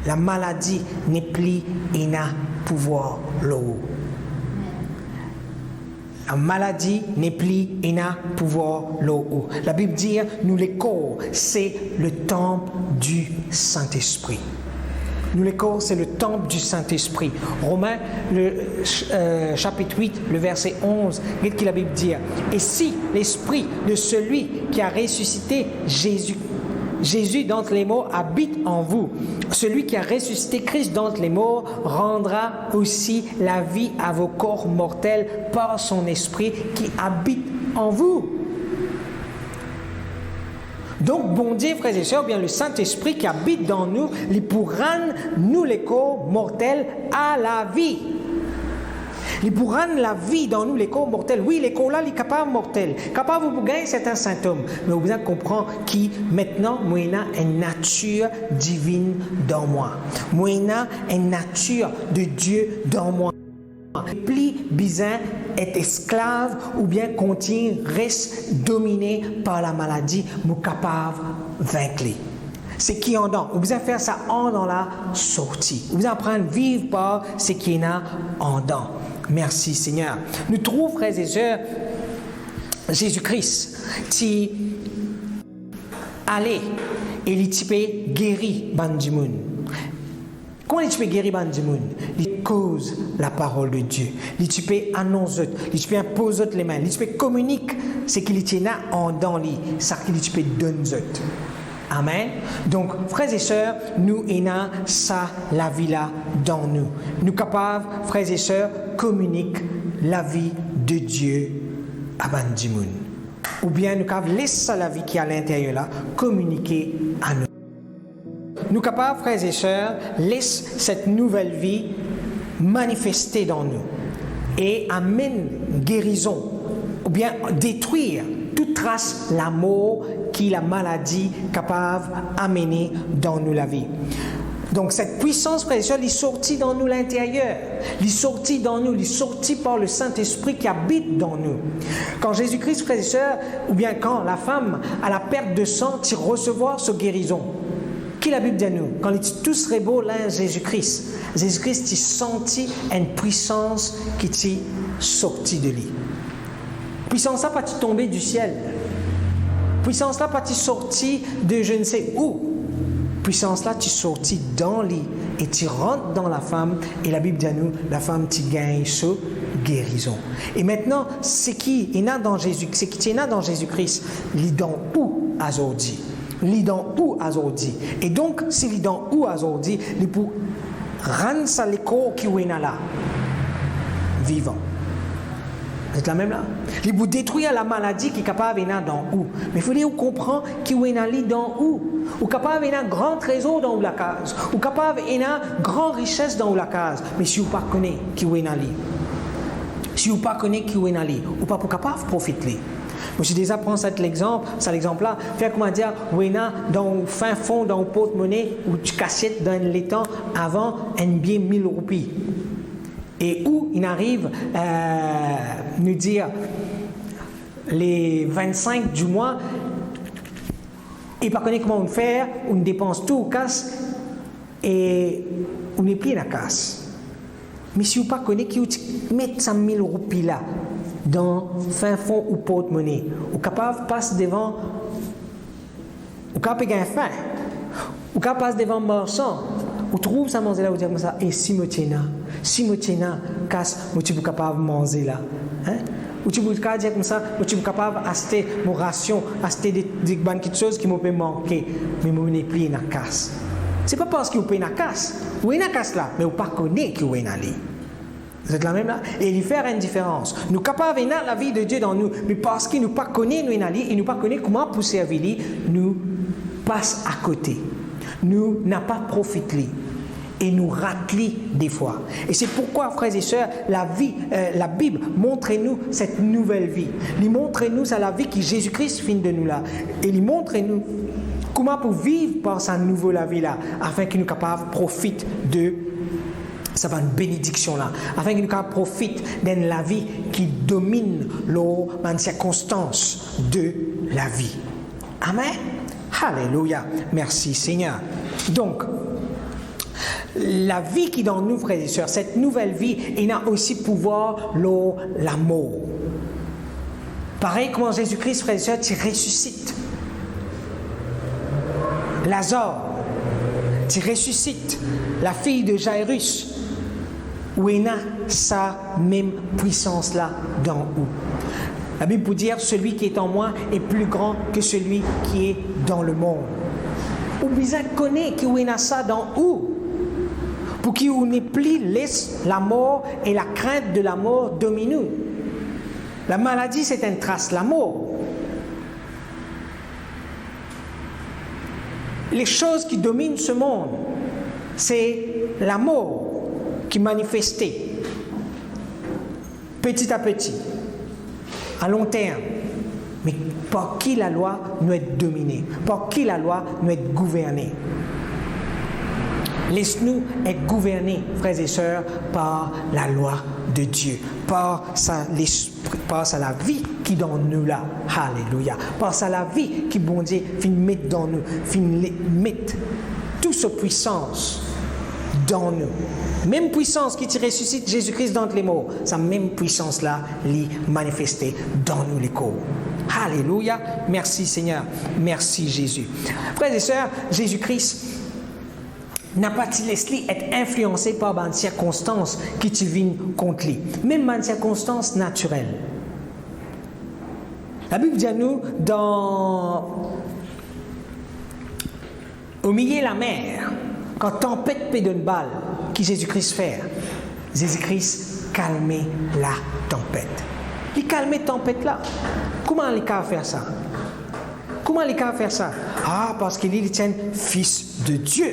A: la maladie n'est plus et n'a pouvoir l'eau. La maladie n'est plus et n'a pouvoir l'eau. La Bible dit, nous les corps, c'est le temple du Saint-Esprit. Nous, les corps, c'est le temple du Saint-Esprit. Romains, chapitre 8, le verset 11, regarde ce que la Bible dit. Et si l'Esprit de celui qui a ressuscité Jésus d'entre les morts habite en vous, celui qui a ressuscité Christ d'entre les morts rendra aussi la vie à vos corps mortels par son Esprit qui habite en vous. Donc, bon Dieu, frères et sœurs, bien le Saint-Esprit qui habite dans nous, il pour rendre nous les corps mortels à la vie. Il pour rendre la vie dans nous les corps mortels. Oui, les corps là, il est capable mortel. Capable de gagner certains symptômes. Mais vous avez compris qui maintenant, moi, a une nature divine dans moi. Moi, a une nature de Dieu dans moi. Plus besoin être esclave ou bien continuer reste dominé par la maladie, nous capable de vaincre. C'est qui en dedans. Vous besoin faire ça en dans la sortie. Vous besoin apprendre à vivre par ce qui est en dedans. Merci Seigneur. Nous trouvons, frères et sœurs, Jésus-Christ qui allait et il type guéri Bandimoun. Comment il peut guérir Bandimoun? Il cause la parole de Dieu. Il peut annoncer, il peut imposer les mains, il peut communiquer ce qu'il tient en dans lui, ça qu'il peut donner. Amen. Donc, frères et sœurs, nous ayons ça, la vie là, dans nous. Nous capables, frères et sœurs, communiquer la vie de Dieu à Bandimoun. Ou bien nous capables laisser la vie qui est à l'intérieur là, communiquer à nous. Nous capables, frères et sœurs, laisse cette nouvelle vie manifester dans nous et amène guérison ou bien détruire toute trace l'amour qui la maladie capable d'amener dans nous la vie. Donc cette puissance, frères et sœurs, elle est sortie dans nous l'intérieur. Elle est sortie dans nous, elle est sortie par le Saint-Esprit qui habite dans nous. Quand Jésus-Christ, frères et sœurs, ou bien quand la femme à la perte de sang, tu recevoir sa guérison. Qui la Bible dit à nous? Quand ils étaient tous beaux là, Jésus-Christ, tu senti une puissance qui t'est sortie de lui. Puissance là, pas tombée du ciel. Puissance là, pas sortie de je ne sais où. Puissance là, tu sortis dans lui et tu rentres dans la femme. Et la Bible dit à nous, la femme, tu gagnes sa guérison. Et maintenant, c'est qui est né dans Jésus, c'est qui est né dans Jésus-Christ, il est dans où aujourd'hui? Il est dans où aujourd'hui? Et donc, s'il est dans où aujourd'hui, il peut rendre ça les corps qui est là, vivant. Vous êtes la même là? Il peut détruire la maladie qui est capable de venir dans où. Mais il faut dire comprendre qui est là dans où. Ou capable de venir grand trésor dans la case. Ou capable de venir grande richesse dans la case. Mais si vous ne connaissez pas qui est là, si vous ne connaissez pas qui est là, vous ne pouvez pas profiter. Moi, j'ai déjà pris cet exemple-là, faire comment dire, où est là dans le fin fond, dans le porte-monnaie, où tu cassettes dans les temps avant un bien 1000 roupies. Et où il arrive nous dire les 25 du mois, il ne connaît pas comment on fait, on dépense tout, on casse et on n'est plus à la casse. Mais si vous ne connaissez pas, qui met 100 000 roupies là, dans fin fond ou porte-monnaie, vous êtes capable de passer devant, vous êtes capable de gagner faim, vous êtes capable de passer devant le marchand, vous trouvez ça manger là, vous dites comme ça, et si je tiens là, casse, je suis capable de manger là. Hein? Ou tu peux dire comme ça, je suis capable d'acheter mon ration, acheter des bonnes choses qui me peuvent manquer, mais je n'ai plus dans la casse. Ce n'est pas parce que vous payez dans la casse, vous êtes dans la casse là, mais vous ne connaissez pas que vous êtes dans la. Vous êtes la même là? Et il fait une différence. Nous sommes capables de la vie de Dieu dans nous, mais parce qu'il ne nous pas connaît, nous, et nous ne pas connaît comment pour servir lui, nous passe à côté. Nous n'a pas profité. Et nous ratons des fois. Et c'est pourquoi, frères et sœurs, la Bible montre-nous cette nouvelle vie. Il montre-nous c'est la vie que Jésus-Christ fait de nous là. Et il montre-nous comment pour vivre par sa nouvelle vie là, afin qu'il nous capable de profiter de ça va une bénédiction là, afin que nous profitions de la vie qui domine les circonstances de la vie. Amen. Alléluia. Merci Seigneur. Donc, la vie qui est dans nous, frères et sœurs, cette nouvelle vie, il a aussi pouvoir l'amour. Pareil comme Jésus-Christ, frères et sœurs, tu ressuscites. Lazare, tu ressuscites la fille de Jairus. Où il y a sa même puissance-là dans où. La Bible peut dire celui qui est en moi est plus grand que celui qui est dans le monde. Ou bien connaît qu'il y a ça dans où. Pour qu'il n'ait plus laisse la mort et la crainte de la mort dominer. La maladie, c'est une trace de la mort. Les choses qui dominent ce monde, c'est la mort qui manifestait petit à petit, à long terme. Mais par qui la loi nous est dominée, par qui la loi nous est gouvernée. Laisse-nous être gouvernés, frères et sœurs, par la loi de Dieu, par la vie qui est dans nous là. Alléluia. Par la vie qui, bon Dieu, fin mettre dans nous, fin mettre toute sa puissance dans nous. Même puissance qui ressuscite Jésus-Christ d'entre les morts, sa même puissance-là l'est manifestée dans nous les corps. Alléluia. Merci Seigneur. Merci Jésus. Frères et sœurs, Jésus-Christ n'a pas laissé être influencé par une circonstance qui te vient contre lui. Même une circonstance naturelle. La Bible dit à nous, au milieu de la mer, quand tempête peut d'une balle, qui Jésus-Christ fait, Jésus-Christ calmait la tempête. Il calmait la tempête là. Comment il a fait ça? Comment il a fait ça? Ah, parce qu'il est un fils de Dieu.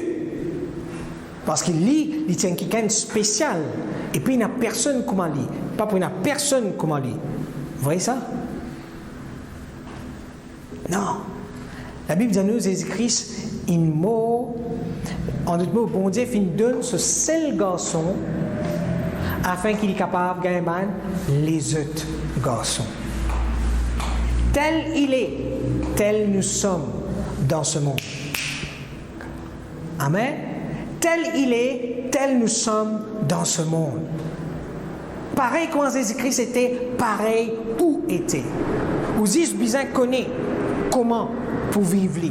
A: Parce qu'il est quelqu'un de spécial. Et puis il n'y a personne comme lui. Pas pour il n'y a personne comme lui. Vous voyez ça? Non. La Bible dit à nous, Jésus-Christ, en d'autres mots, bon Dieu il donne ce seul garçon afin qu'il est capable de gagner les autres garçons. Tel il est, tel nous sommes dans ce monde. Amen. Tel il est, tel nous sommes dans ce monde. Pareil comment Jésus-Christ était, pareil où était. Vous avez besoin de connaître comment pour vivre.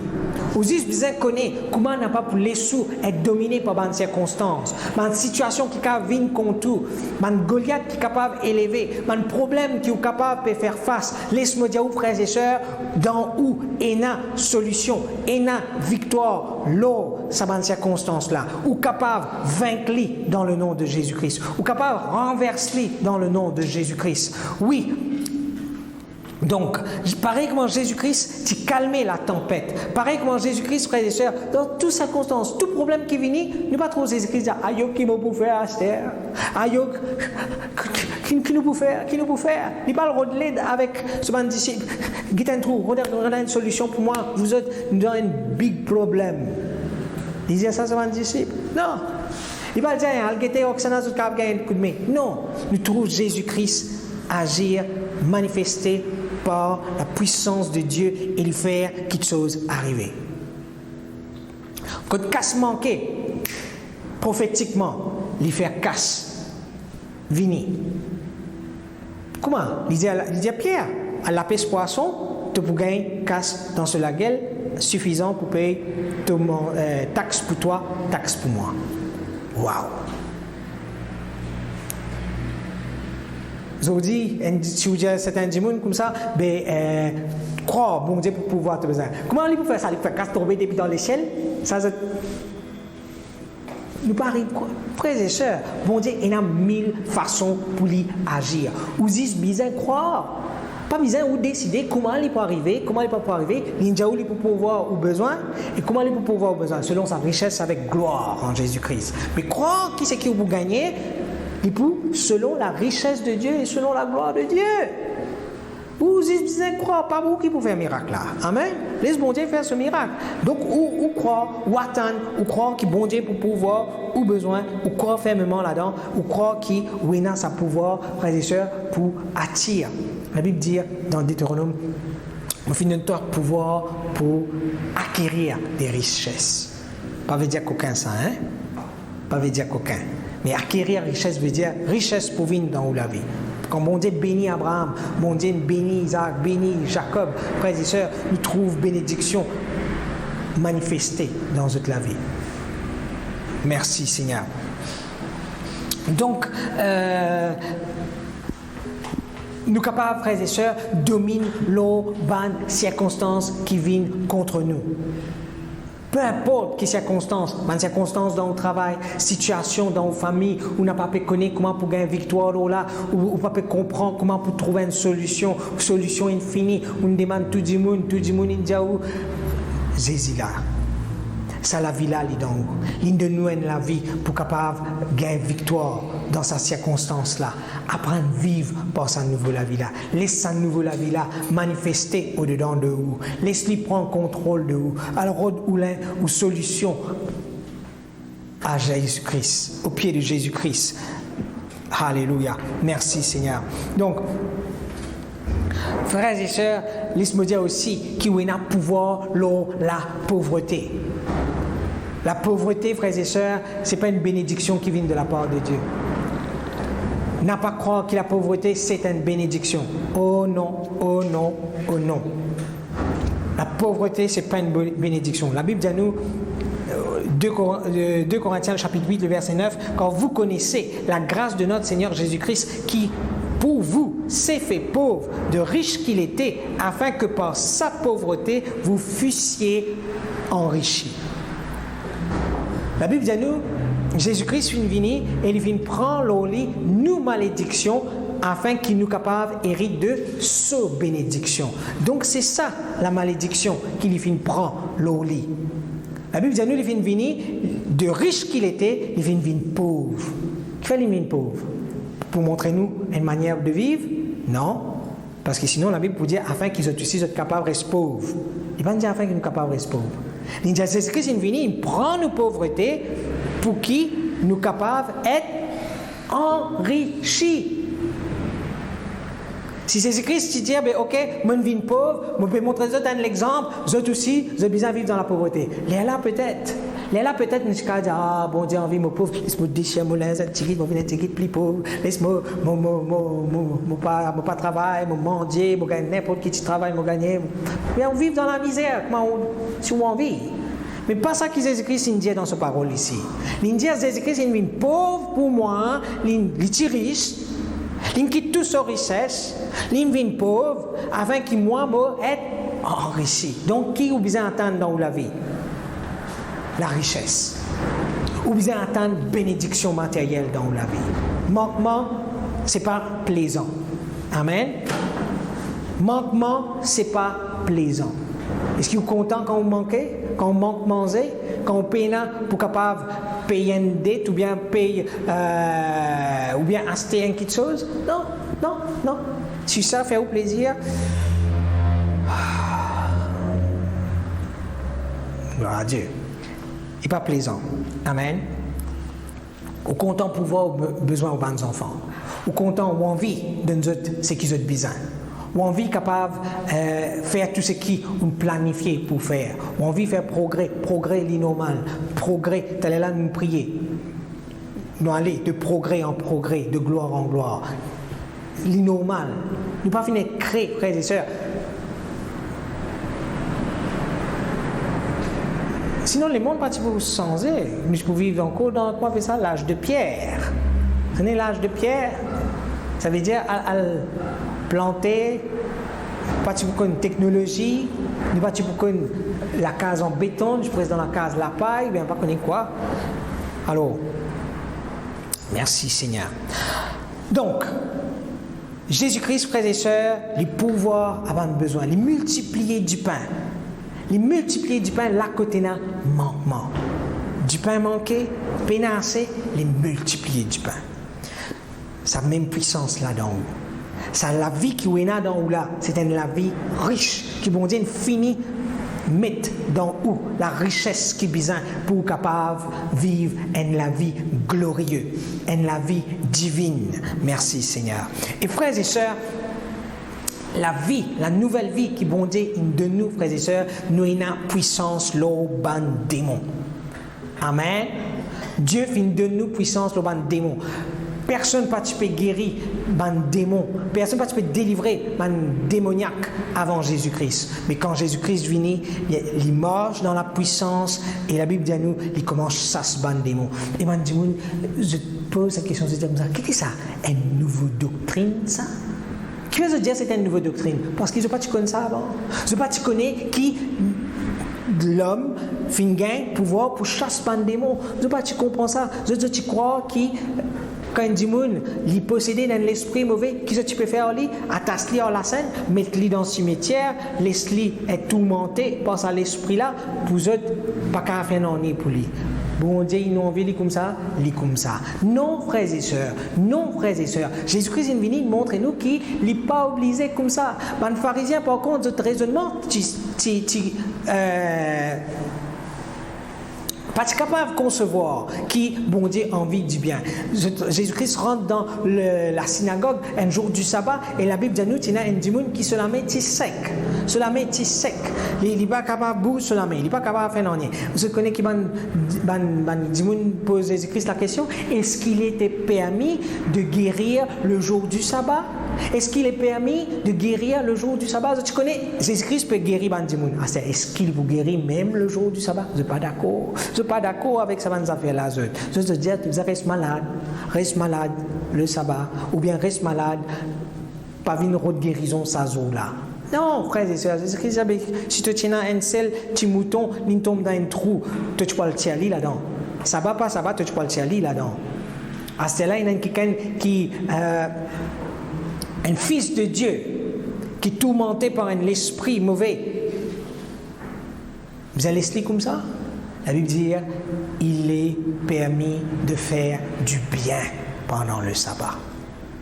A: Vous avez besoin de connaître comment on n'a pas pour les sous être dominé par une circonstance, une situation qui est venir contre vous, un Goliath qui est capable d'élever, un problème qui est capable de faire face. Laisse-moi dire, frères et sœurs, dans où il y a une solution, il y a une victoire, là, ça une circonstance-là, ou capable de vaincre dans le nom de Jésus-Christ, ou capable de renverser dans le nom de Jésus-Christ. Oui. Donc, pareil comment Jésus-Christ, tu calmé la tempête. Pareil comment Jésus-Christ, frères et sœurs, dans toutes circonstances, tout problème qui vient, ne pas trop Jésus-Christ dire, aïe, qui nous peut faire, Esther? Aïe, qui nous peut faire? Il n'y a pas le rôle de l'aide avec ce bon disciple. On a une solution pour moi. Vous êtes dans un big problème. Il disait ça, ce bon disciple? Non. Il ne va pas dire, Algete, Oxana, Zotkab, un coup de main. Non. Nous trouvons Jésus-Christ agir, manifester par la puissance de Dieu et lui faire quelque chose arriver. Quand casse manqué, prophétiquement, lui faire casse, vini. Comment? Il dit à Pierre, à la pêche poisson, tu peux gagner casse dans ce laguel suffisant pour payer taxe pour toi, taxe pour moi. Waouh! Je vous dis, si vous dites certains gens comme ça, crois, bon Dieu, pour pouvoir te besoin. Comment il peut faire ça? Il peut faire tomber depuis dans l'échelle? Ça, nous parlons, frères et sœurs, bon Dieu, il y a 1000 façons pour lui agir. Vous dites, besoin de croire. Pas besoin de décider comment il peut arriver, comment il peut pas arriver, il peut pouvoir au besoin, et comment il peut pouvoir au besoin, selon sa richesse avec gloire en Jésus-Christ. Mais croire qui c'est qui vous gagnez, il peut, selon la richesse de Dieu et selon la gloire de Dieu. Vous dites croire, pas vous qui pouvez faire un miracle là. Amen. Laisse bon Dieu faire ce miracle. Donc, ou croire, ou attendre, ou croire qu'il bon Dieu pour pouvoir, ou besoin, ou croire fermement là-dedans, ou croire qu'il a sa pouvoir, frères et sœurs, pour attirer. La Bible dit dans Deutéronome, on finit notre pouvoir pour acquérir des richesses. Pas veut dire qu'aucun ça, hein? Pas veut dire qu'aucun. Mais acquérir richesse veut dire richesse pour venir dans la vie. Quand bon Dieu bénit Abraham, bon Dieu bénit Isaac, bénit Jacob, frères et sœurs, nous trouvons bénédiction manifestée dans toute la vie. Merci Seigneur. Donc, nous capables, frères et sœurs, dominer l'eau, les circonstances qui viennent contre nous. Peu importe quelle circonstance, une circonstance dans le travail, situation dans la famille, où on n'a pas pu connaître comment pour gagner une victoire là, où on n'a pas pu comprendre comment pour trouver une solution infinie, où on demande tout le monde, il dit où Jésus là. Ça la vie là, l'une de nous la vie pour capable gagner victoire dans sa circonstance là, apprendre à vivre par sa nouvelle vie là, laisse sa nouvelle vie là manifester au dedans de vous, laisse-lui prendre contrôle de vous, alors ou solution à Jésus-Christ, au pied de Jésus-Christ. Alléluia, merci Seigneur. Donc frères et sœurs, laisse-moi dire aussi qu'il y a un pouvoir la pauvreté. La pauvreté, frères et sœurs, ce n'est pas une bénédiction qui vient de la part de Dieu. N'a pas croire que la pauvreté, c'est une bénédiction. Oh non, oh non, oh non. La pauvreté, ce n'est pas une bénédiction. La Bible dit à nous, 2 Corinthiens chapitre 8, le verset 9, quand vous connaissez la grâce de notre Seigneur Jésus-Christ qui, pour vous, s'est fait pauvre, de riche qu'il était, afin que par sa pauvreté, vous fussiez enrichis. La Bible dit à nous, Jésus-Christ vient venir et il vient prendre nos malédictions afin qu'il nous capable hérite de sa bénédiction. Donc c'est ça la malédiction qu'il vient prendre l'oli. La Bible dit à nous, il vient venir de riche qu'il était, il vient venir pauvre. Qui fait il vient pauvre? Pour montrer nous une manière de vivre? Non. Parce que sinon, la Bible peut dire afin qu'ils soient aussi capables d'être pauvres. Il va dire afin qu'ils soient capables d'être pauvres. Il dit Jésus-Christ est venu, il prend nos pauvretés pour qui nous capables d'être enrichis. Si Jésus-Christ dit, ok, moi je viens pauvre, je peux montrer l'exemple, vous aussi, vous avez besoin de vivre dans la pauvreté. Les là peut-être. Les là peut-être, nous allons dire, ah, bon Dieu, envie, mon pauvre, laisse-moi déchirer mon linge, je vais venir plus pauvre, laisse-moi, pas travail, mon mendier, mon gagner, n'importe qui travaille, mon gagner. Mais on vit dans la misère, si on vit. Mais pas ça que Jésus-Christ dit dans sa parole ici. Il dit, Jésus-Christ est venu pauvre pour moi, il est riche, il quitte toute sa richesse, il vient pauvre, afin que moi, être enrichi. Donc, qui a besoin d'entendre dans la vie? La richesse. Ou besoin d'entendre bénédiction matérielle dans la vie. Manquement, ce n'est pas plaisant. Amen. Manquement, ce n'est pas plaisant. Est-ce que vous êtes content quand vous manquez? Quand on manque manger? Quand on paye pour capable payer une dette ou bien payer ou bien acheter une petite chose? Non, non, non. Si ça fait au plaisir, gloire à Dieu. Et pas plaisant. Amen. Ou content pouvoir besoin aux bonnes enfants. Ou content ou envie de nous autres, ce qu'ils ont besoin. Ou envie capable de faire tout ce qui on planifié pour faire. Ou envie de faire progrès l'innormal, progrès, t'allais là nous prier. Nous aller de progrès en progrès, de gloire en gloire. L'innormal. Nous pas finir créer, frères et sœurs. Sinon, le monde pas pour changer. Mais je peux vivre encore dans quoi fait ça, l'âge de pierre. Vous connaissez l'âge de pierre? Ça veut dire à planter, pas pour une technologie, pas pour la case en béton, je presse dans la case la paille, bien pas connaître quoi. Alors, merci Seigneur. Donc, Jésus-Christ, frères et sœurs, les pouvoirs avant besoin, les multiplier du pain. Les multiplier du pain, là côté là, manquement. Du pain manqué, pénassé, les multiplier du pain. Ça a même puissance là-dedans. Ça, la vie qui est là dans là, c'est une la vie riche, qui bon Dieu finit mettre dans où la richesse qui besoin pour capable vivre une la vie glorieuse, une la vie divine. Merci Seigneur. Et frères et sœurs, la vie, la nouvelle vie qui bon Dieu de nous, frères et sœurs, nous a puissance l'au ban démon. Amen. Dieu finit de nous puissance l'au ban démon. Personne ne peut guérir un démon. Personne ne peut délivrer un démoniaque avant Jésus-Christ. Mais quand Jésus-Christ vient, il marche dans la puissance et la Bible dit à nous, il commence à se ban démon. Et man démon, je pose cette question, qu'est-ce que c'est ça? Une nouvelle doctrine, ça? Qui veut dire que c'est une nouvelle doctrine? Parce qu'ils n'ont pas connu ça avant. Ils n'ont pas connu qui l'homme fin gain pouvoir pour chasser un démon. Ils n'ont pas compris ça. Ils ont croire qui quand un démon il possédé dans l'esprit mauvais, qu'est-ce que tu peux faire lui? Attache-lui à la scène, mettre-lui dans le cimetière, laisse-lui être tourmenté par l'esprit là, pour eux, pas qu'à faire non pour lui. Bon Dieu, ils n'ont envie de comme ça, Non, frères et sœurs, Jésus-Christ est venu montrer nous qu'il n'est pas obligé comme ça. Les pharisiens, par contre, notre raisonnement, pas capable de concevoir qui, bon Dieu, envie du bien. Jésus-Christ rentre dans la synagogue un jour du sabbat et la Bible dit nous, il y a un démon qui se la met sec. Il n'est pas capable de bouger, il n'est pas capable de faire rien. Vous connaissez qui démon pose Jésus-Christ la question, est-ce qu'il était permis de guérir le jour du sabbat? Est-ce qu'il est permis de guérir le jour du sabbat? Tu connais, Jésus-Christ peut guérir un démon. Est-ce qu'il vous guérit même le jour du sabbat? Je ne suis pas d'accord. Je ne suis pas d'accord avec ça, affaires-là. Je veux dire, tu restes malade le sabbat, ou bien reste malade, pas une autre guérison, ça là. Non, frères et sœurs, Jésus-Christ dit, si tu tiens un seul petit mouton, il tombe dans un trou, tu peux le tirer là-dedans. Ça va pas, tu peux le tirer là-dedans. À ce là, il y a quelqu'un qui. Un fils de Dieu qui est tourmenté par un esprit mauvais. Vous allez laisser comme ça? La Bible dit il est permis de faire du bien pendant le sabbat.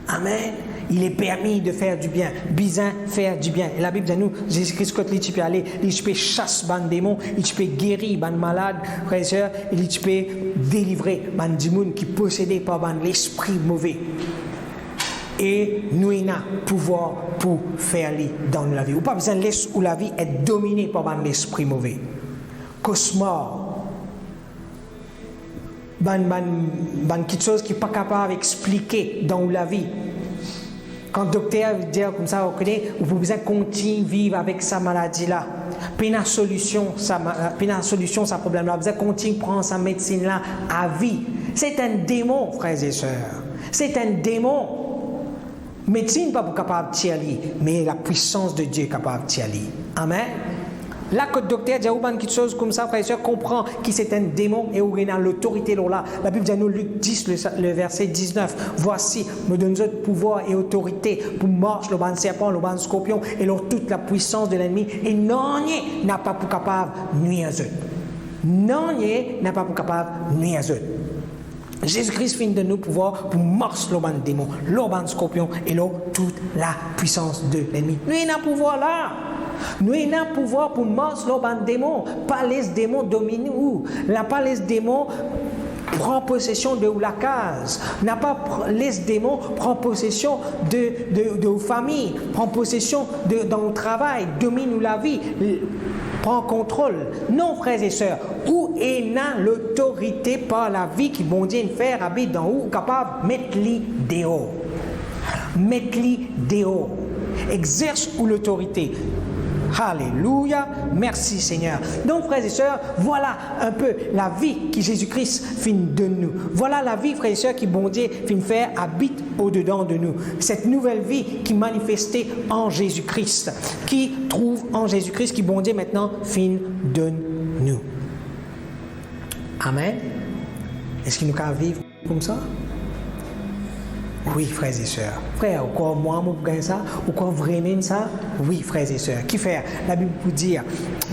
A: Amen. il est permis de faire du bien. Bizin, faire du bien. Et la Bible dit nous, Jésus-Christ, quand il peut aller, il peut chasser ban démons, il peut guérir ban malade, frères et sœurs, il peut délivrer ban démons qui possédé par ban l'esprit mauvais. Et nous avons pouvoir pour faire dans la vie. Ou pas besoin de laisser où la vie est dominée par ban l'esprit mauvais. Cosmore. Quelque chose qui n'est pas capable d'expliquer dans la vie. Quand le docteur dit comme ça, vous connaissez, vous pouvez continuer à vivre avec sa maladie-là. Puis une solution, sa problème-là. Vous pouvez continuer à prendre sa médecine-là à vie. C'est un démon, frères et sœurs. C'est un démon. Médecine n'est pas capable de tirer, mais la puissance de Dieu est capable de tirer. Amen. Là, quand le docteur dit quelque chose comme ça, frère et sœur, comprend que c'est un démon et où il a l'autorité là. La Bible dit à nous, Luc 10, le verset 19, voici, me donne pouvoir et autorité pour marcher le ban serpent, le ban scorpion et toute la puissance de l'ennemi. Et non, n'a pas pour capable de nuire à eux. Non, n'a pas pour capable de nuire à eux. Jésus-Christ finit de nous pouvoir pour marcher le ban démon, le ban scorpion et toute la puissance de l'ennemi. Nous, il a pouvoir là. Nous avons pouvoir pour marcher les démons, pas les démons dominent où, pas les démons prend possession de la case, n'a pas les démons prend possession de famille, prend possession de dans le travail, domine la vie, prend contrôle. Non, frères et sœurs, où est l'autorité par la vie qui bon Dieu faire habite dans où capable mettre-les dehors, mettre-les dehors, exerce où l'autorité. Alléluia, merci Seigneur. Donc frères et sœurs, voilà un peu la vie que Jésus-Christ finit de nous. Voilà la vie, frères et sœurs, qui bon Dieu finit faire habite au-dedans de nous. Cette nouvelle vie qui est manifestée en Jésus-Christ, qui trouve en Jésus-Christ, qui bon Dieu maintenant finit de nous. Amen. Est-ce qu'il nous peut vivre comme ça? Oui, frères et sœurs. Frère, ou quoi moi, je ça? Ou quoi vraiment ça? Oui, frères et sœurs. Qui fait? La Bible peut dire,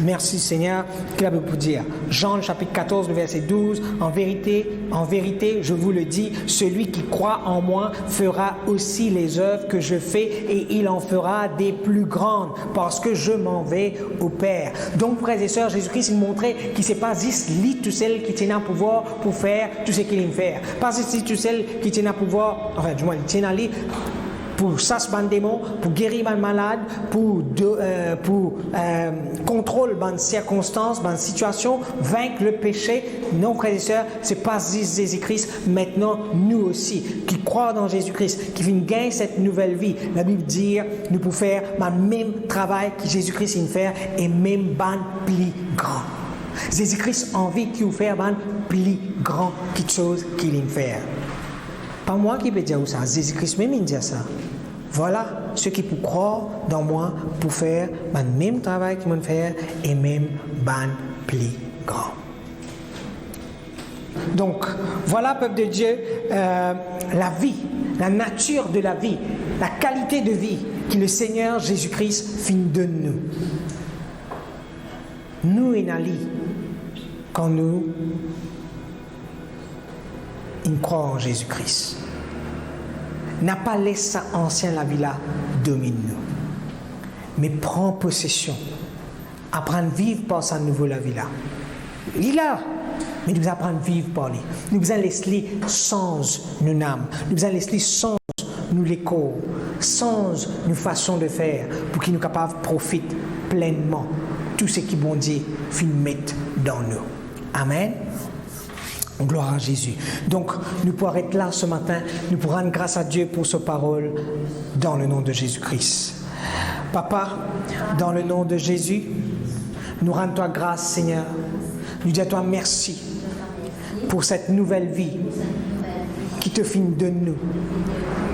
A: merci Seigneur, que la Bible peut dire. Jean chapitre 14, le verset 12, en vérité, je vous le dis, celui qui croit en moi fera aussi les œuvres que je fais et il en fera des plus grandes parce que je m'en vais au Père. Donc, frères et sœurs, Jésus-Christ il montrait qu'il ne s'est pas juste lui tout seul qui tient à pouvoir pour faire tout ce qu'il aime faire. Pas juste tout seul qui tient à pouvoir, enfin, du moins, il tient à lui pour chasser les démons, pour guérir les malades, pour contrôler les circonstances, les situations, vaincre le péché. Non, frères et sœurs, ce n'est pas Jésus-Christ. Maintenant, nous aussi, qui croyons dans Jésus-Christ, qui viennent gagner cette nouvelle vie. La Bible dit, nous pouvons faire le même travail que Jésus-Christ vient faire et même plus grand. Jésus-Christ a envie de faire plus grand quelque chose qu'il vient faire. Pas moi qui peux dire ça, Jésus-Christ même il dit ça. Voilà ceux qui peuvent croire dans moi pour faire le même travail qu'ils vont faire et même plus grand. Donc, voilà, peuple de Dieu, la vie, la nature de la vie, la qualité de vie que le Seigneur Jésus-Christ finit de nous. Nous et Nali, quand nous croyons en Jésus-Christ, n'a pas laissé ancien la vie là domine nous, mais prend possession, apprendre à vivre par sa nouvelle la vie là. Il est là, mais nous apprendre à vivre par lui. Nous allons laisser sans nos âmes, nous allons laisser sans nous les corps, sans nos façons de faire, pour qu'il nous capable de profiter pleinement tout ce qui bon Dieu fait mettre dans nous. Amen. Gloire à Jésus. Donc, nous pourrons être là ce matin, nous pourrons rendre grâce à Dieu pour sa parole dans le nom de Jésus-Christ. Papa, dans le nom de Jésus, nous rendons toi grâce, Seigneur. Nous disons à toi merci pour cette nouvelle vie qui te finit de nous,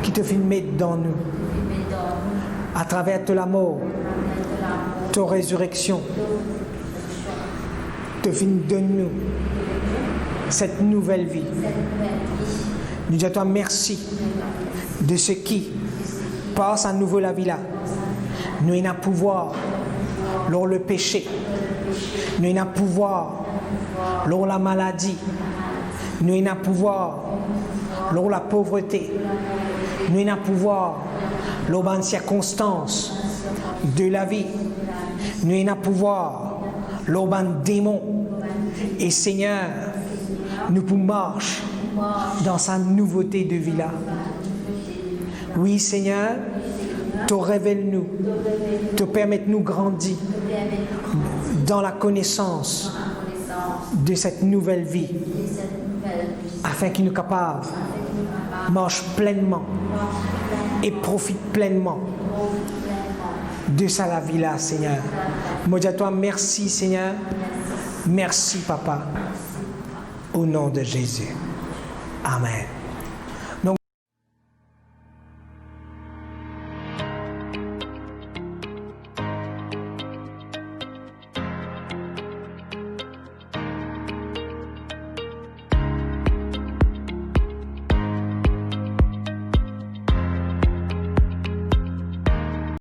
A: qui te finit mettre dans nous, à travers ta mort, ta résurrection, te finit de nous. Cette nouvelle vie. Nous disons à toi merci de ce qui passe à nouveau la vie là. Nous avons pouvoir lors le péché. Nous avons pouvoir lors la maladie. Nous avons pouvoir lors la pauvreté. Nous avons pouvoir l'auban circonstance de la vie. Nous avons pouvoir, l'auban démon. Et Seigneur, nous pouvons marcher dans sa nouveauté de vie là. Oui, Seigneur, te révèle-nous, te permette-nous grandir dans la connaissance de cette nouvelle vie, afin qu'il nous capable marche pleinement et profite pleinement de ça la vie là, Seigneur. Moi, dis à toi merci, Seigneur. Merci, Papa. Au nom de Jésus. Amen.